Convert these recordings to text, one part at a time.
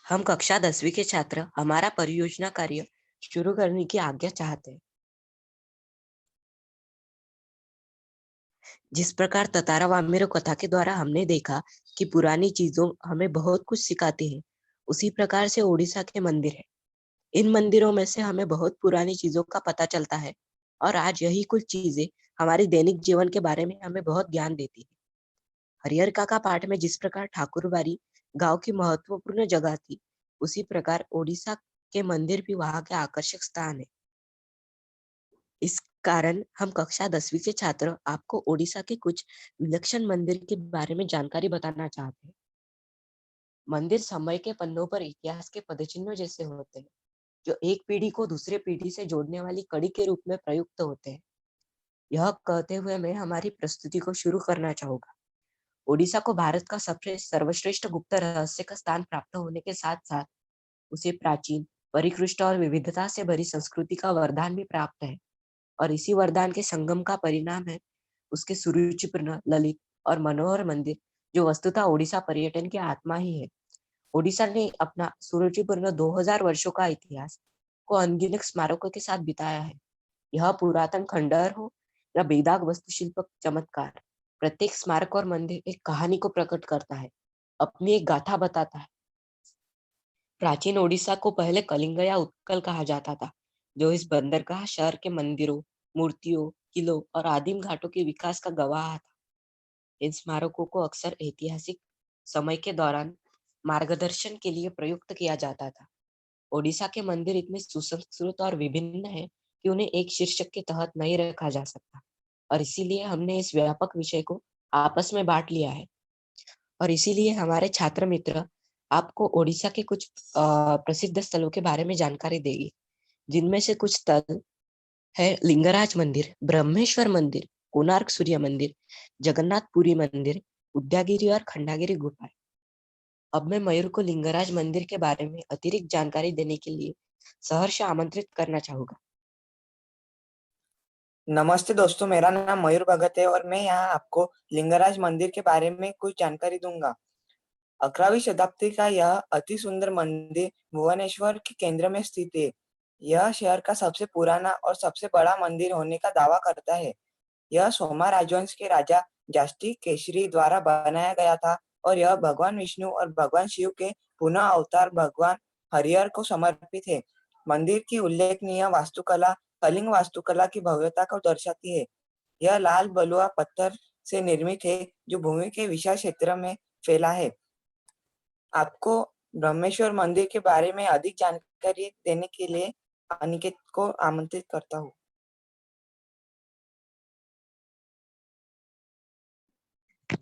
हम कक्षा 10वीं के छात्र हमारा परियोजना कार्य शुरू करने की आज्ञा चाहते हैं। जिस प्रकार ततारा वामेरो कथा के द्वारा हमने देखा कि पुरानी चीजों हमें बहुत कुछ सिखाती है, उसी प्रकार से ओडिशा के मंदिर है। इन मंदिरों में से हमें बहुत पुरानी चीजों का पता चलता है और आज यही कुछ चीजें हमारे दैनिक जीवन के बारे में हमें बहुत ज्ञान देती है। हरिहर का पाठ में जिस प्रकार ठाकुरबाड़ी गांव की महत्वपूर्ण जगह थी, उसी प्रकार ओडिशा के मंदिर भी वहां के आकर्षक स्थान है। इस कारण हम कक्षा 10वीं के छात्र आपको ओडिशा के कुछ विलक्षण मंदिर के बारे में जानकारी बताना चाहते हैं। मंदिर समय के पन्नों पर इतिहास के पदचिन्हों जैसे होते हैं, जो एक पीढ़ी को दूसरे पीढ़ी से जोड़ने वाली कड़ी के रूप में प्रयुक्त होते हैं। यह कहते हुए मैं हमारी प्रस्तुति को शुरू करना चाहूंगा। ओडिशा को भारत का सबसे सर्वश्रेष्ठ गुप्त रहस्य का स्थान प्राप्त होने के साथ साथ उसे प्राचीन, परिष्कृत और विविधता से भरी संस्कृति का वरदान भी प्राप्त है। और इसी वरदान के संगम का परिणाम है उसके सुरुचिपूर्ण, ललित और मनोहर मंदिर, जो वस्तुतः ओडिशा पर्यटन की आत्मा ही है। ओडिशा ने अपना सुरुचिपूर्ण 2000 वर्षों का इतिहास को अनगिनत स्मारकों के साथ बिताया है। यह पुरातन खंडहर हो या बेदाग वास्तुशिल्प चमत्कार, प्रत्येक स्मारक और मंदिर एक कहानी को प्रकट करता है, अपनी एक गाथा बताता है। प्राचीन ओडिशा को पहले कलिंग या उत्कल कहा जाता था, जो इस बंदरगाह शहर के मंदिरों, मूर्तियों, किलों और आदिम घाटों के विकास का गवाह था। इन स्मारकों को अक्सर ऐतिहासिक समय के दौरान मार्गदर्शन के लिए प्रयुक्त किया जाता था। ओडिशा के मंदिर इतने सुसंस्कृत और विभिन्न हैं कि उन्हें एक शीर्षक के तहत नहीं रखा जा सकता, और इसीलिए हमने इस व्यापक विषय को आपस में बांट लिया है। और इसीलिए हमारे छात्र मित्र आपको ओडिशा के कुछ प्रसिद्ध स्थलों के बारे में जानकारी देगी, जिनमें से कुछ स्थल है लिंगराज मंदिर, ब्रह्मेश्वर मंदिर, कोणार्क सूर्य मंदिर, जगन्नाथपुरी मंदिर, उद्यागिरी और खंडागिरी गुफा। अब मैं मयूर को लिंगराज मंदिर के बारे में अतिरिक्त जानकारी देने के लिए सहर्ष आमंत्रित करना चाहूंगा। नमस्ते दोस्तों, मेरा नाम मयूर भगत है और मैं यहाँ आपको लिंगराज मंदिर के बारे में कुछ जानकारी दूंगा। 11वीं शताब्दी का यह अति सुंदर मंदिर भुवनेश्वर के केंद्र में स्थित है। यह शहर का सबसे पुराना और सबसे बड़ा मंदिर होने का दावा करता है। यह सोमा राजवंश के राजा जास्टी केसरी द्वारा बनाया गया था और यह भगवान विष्णु और भगवान शिव के पुनः अवतार भगवान हरिहर को समर्पित है। मंदिर की उल्लेखनीय वास्तुकला कलिंग वास्तुकला की भव्यता को दर्शाती है। यह लाल बलुआ पत्थर से निर्मित है, जो भूमि के विशाल क्षेत्र में फैला है। आपको ब्रह्मेश्वर मंदिर के बारे में अधिक जानकारी देने के लिए अनिकेत को आमंत्रित करता हूँ।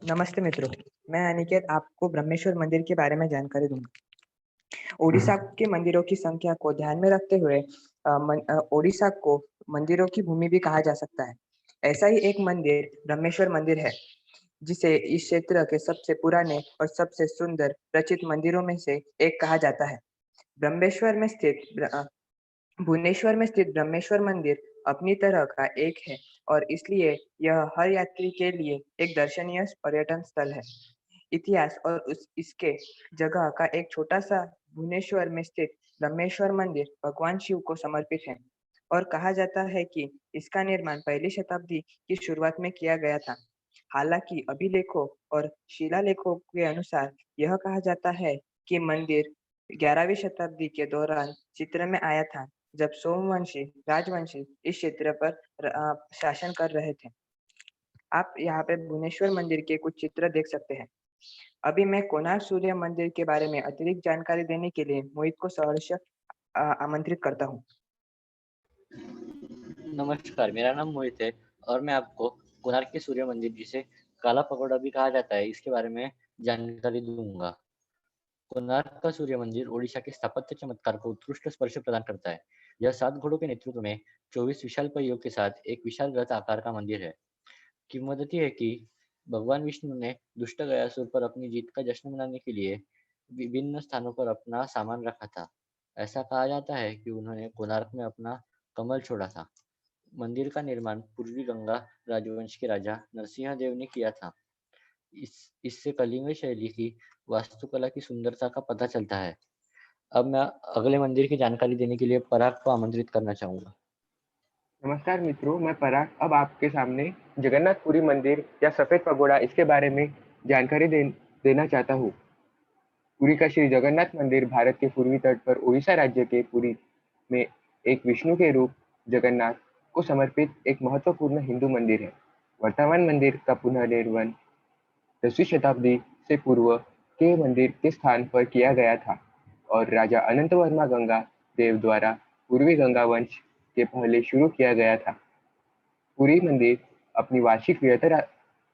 नमस्ते मित्रों, मैं अनिकेत आपको ब्रह्मेश्वर मंदिर के बारे में जानकारी दूंगा। ओडिशा के मंदिरों की संख्या को ध्यान में रखते हुए ओडिशा को मंदिरों की भूमि भी कहा जा सकता है। ऐसा ही एक मंदिर ब्रह्मेश्वर मंदिर है, जिसे इस क्षेत्र के सबसे पुराने और सबसे सुंदर रचित मंदिरों में से एक कहा जाता है। ब्रह्मेश्वर में स्थित भुवनेश्वर में स्थित ब्रह्मेश्वर मंदिर अपनी तरह का एक है और इसलिए यह हर यात्री के लिए एक दर्शनीय पर्यटन स्थल है। इतिहास और इसके जगह का एक छोटा सा भुवनेश्वर में स्थित ब्रह्मेश्वर मंदिर भगवान शिव को समर्पित है और कहा जाता है कि इसका निर्माण पहली शताब्दी की शुरुआत में किया गया था। हालांकि अभिलेखों और शिलालेखों के अनुसार यह कहा जाता है कि मंदिर 11वीं शताब्दी के दौरान चित्र में आया था, जब सोमवंशी राजवंशी इस क्षेत्र पर शासन कर रहे थे। आप यहाँ पे भुवनेश्वर मंदिर के कुछ चित्र देख सकते हैं। अभी मैं कोणार्क सूर्य मंदिर के बारे में अतिरिक्त जानकारी देने के लिए मोहित को सहर्ष आमंत्रित करता हूँ। नमस्कार, मेरा नाम मोहित है और मैं आपको कोणार्क के सूर्य मंदिर, जिसे काला पगोड़ा भी कहा जाता है, इसके बारे में जानकारी दूंगा। कोणार्क का सूर्य मंदिर ओडिशा के स्थापत्य चमत्कार को उत्कृष्ट स्पर्श प्रदान करता है। यह 7 घोड़ों के नेतृत्व में 24 विशाल पहियों के साथ एक विशाल रथ आकार का मंदिर है। किंवदंती है कि भगवान विष्णु ने दुष्ट गयासुर पर अपनी जीत का जश्न मनाने के लिए विभिन्न स्थानों पर अपना सामान रखा था। ऐसा कहा जाता है कि उन्होंने कोणार्क में अपना कमल छोड़ा था। मंदिर का निर्माण पूर्वी गंगा राजवंश के राजा नरसिंह देव ने किया था। इससे कलिंग शैली की वास्तुकला की सुंदरता का पता चलता है। अब मैं अगले मंदिर की जानकारी देने के लिए पराग को आमंत्रित करना चाहूँगा। नमस्कार मित्रों, मैं पराग अब आपके सामने जगन्नाथपुरी मंदिर या सफेद पगोड़ा इसके बारे में जानकारी देना चाहता हूँ। पुरी का श्री जगन्नाथ मंदिर भारत के पूर्वी तट पर ओडिशा राज्य के पुरी में एक विष्णु के रूप जगन्नाथ को समर्पित एक महत्वपूर्ण हिंदू मंदिर है। वर्तमान मंदिर का पुनर्निर्माण 10वीं शताब्दी से पूर्व के मंदिर के स्थान पर किया गया था और राजा अनंत वर्मा गंगा देव द्वारा पूर्वी गंगा वंश के पहले शुरू किया गया था। पुरी मंदिर अपनी वार्षिक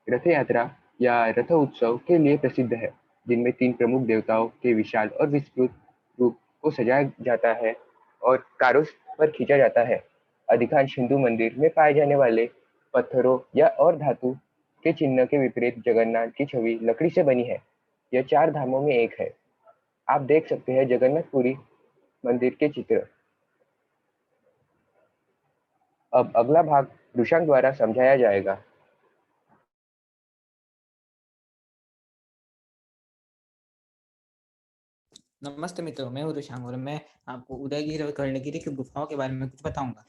रथ यात्रा या रथ उत्सव के लिए प्रसिद्ध है, जिनमें 3 प्रमुख देवताओं के विशाल और विस्तृत रूप को सजाया जाता है और कारों पर खींचा जाता है। अधिकांश हिंदू मंदिर में पाए जाने वाले पत्थरों या और धातु के चिन्ह के विपरीत जगन्नाथ की छवि लकड़ी से बनी है। यह 4 धामों में एक है। आप देख सकते हैं जगन्नाथपुरी मंदिर के चित्र। अब अगला भाग रुशांक द्वारा समझाया जाएगा। नमस्ते मित्रों, मैं हूँ रुशांक और मैं आपको उदयगिरी और कर्णगिरी की गुफाओं के बारे में कुछ बताऊंगा।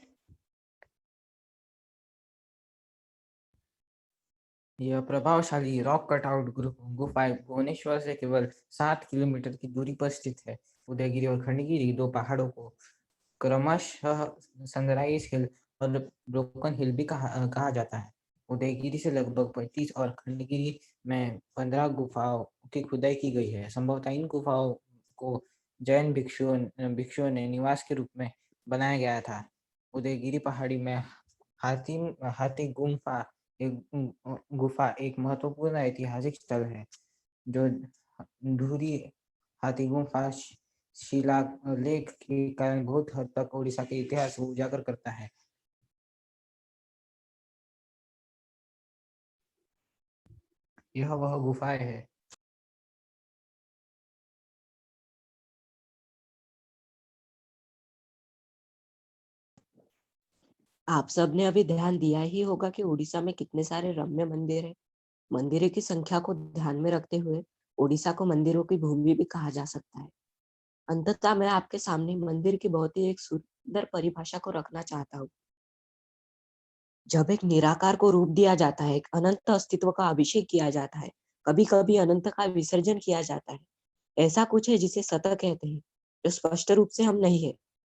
यह प्रभावशाली रॉक कटआउट गुफाएं भुवनेश्वर से केवल 7 किलोमीटर की दूरी पर स्थित है। उदयगिरी और खंडगिरी 2 पहाड़ों को क्रमशः सनराइज हिल और ब्रोकन हिल भी कहा जाता है। उदयगिरी से लगभग 35 और खंडगिरी में 15 गुफाओं की खुदाई की गई है। संभवतः इन गुफाओं को जैन भिक्षुओं ने निवास के रूप में बनाया गया था। उदयगिरी पहाड़ी में हाथी गुफा एक महत्वपूर्ण ऐतिहासिक स्थल है, जो धुरी हाथी गुफा शिलालेख के कारण बहुत हद तक ओडिशा के इतिहास को उजागर करता है। यह वह गुफाएं है। आप सबने अभी ध्यान दिया ही होगा कि उड़ीसा में कितने सारे रम्य मंदिर हैं। मंदिरों की संख्या को ध्यान में रखते हुए उड़ीसा को मंदिरों की भूमि भी कहा जा सकता है। अंततः मैं आपके सामने मंदिर की बहुत ही एक सुंदर परिभाषा को रखना चाहता हूँ। जब एक निराकार को रूप दिया जाता है, एक अनंत अस्तित्व का अभिषेक किया जाता है, कभी कभी अनंत का विसर्जन किया जाता है। ऐसा कुछ है जिसे सतह कहते हैं, जो स्पष्ट रूप से हम नहीं है,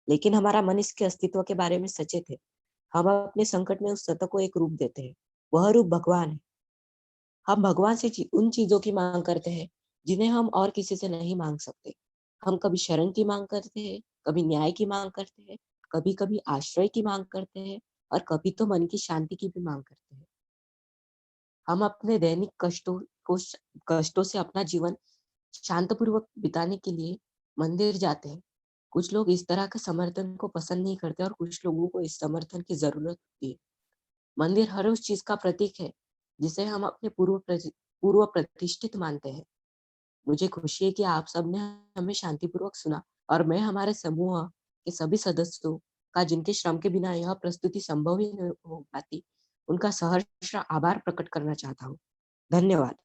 लेकिन हमारा मन इसके अस्तित्व के बारे में सचेत है। हम अपने संकट में उस सतह को एक रूप देते हैं। वह रूप भगवान है। हम भगवान से उन चीजों की मांग करते हैं जिन्हें हम और किसी से नहीं मांग सकते। हम कभी शरण की मांग करते हैं, कभी न्याय की मांग करते हैं, कभी कभी आश्रय की मांग करते हैं और कभी तो मन की शांति की भी मांग करते हैं। हम अपने दैनिक कष्टों से अपना जीवन शांतपूर्वक बिताने के लिए मंदिर जाते हैं। कुछ लोग इस तरह के समर्थन को पसंद नहीं करते और कुछ लोगों को इस समर्थन की जरूरत होती है। मंदिर हर उस चीज का प्रतीक है जिसे हम अपने पूर्व प्रतिष्ठित मानते हैं। मुझे खुशी है कि आप सबने हमें शांतिपूर्वक सुना और मैं हमारे समूह के सभी सदस्यों का, जिनके श्रम के बिना यह प्रस्तुति संभव ही नहीं हो पाती, उनका सहर्ष आभार प्रकट करना चाहता हूँ। धन्यवाद।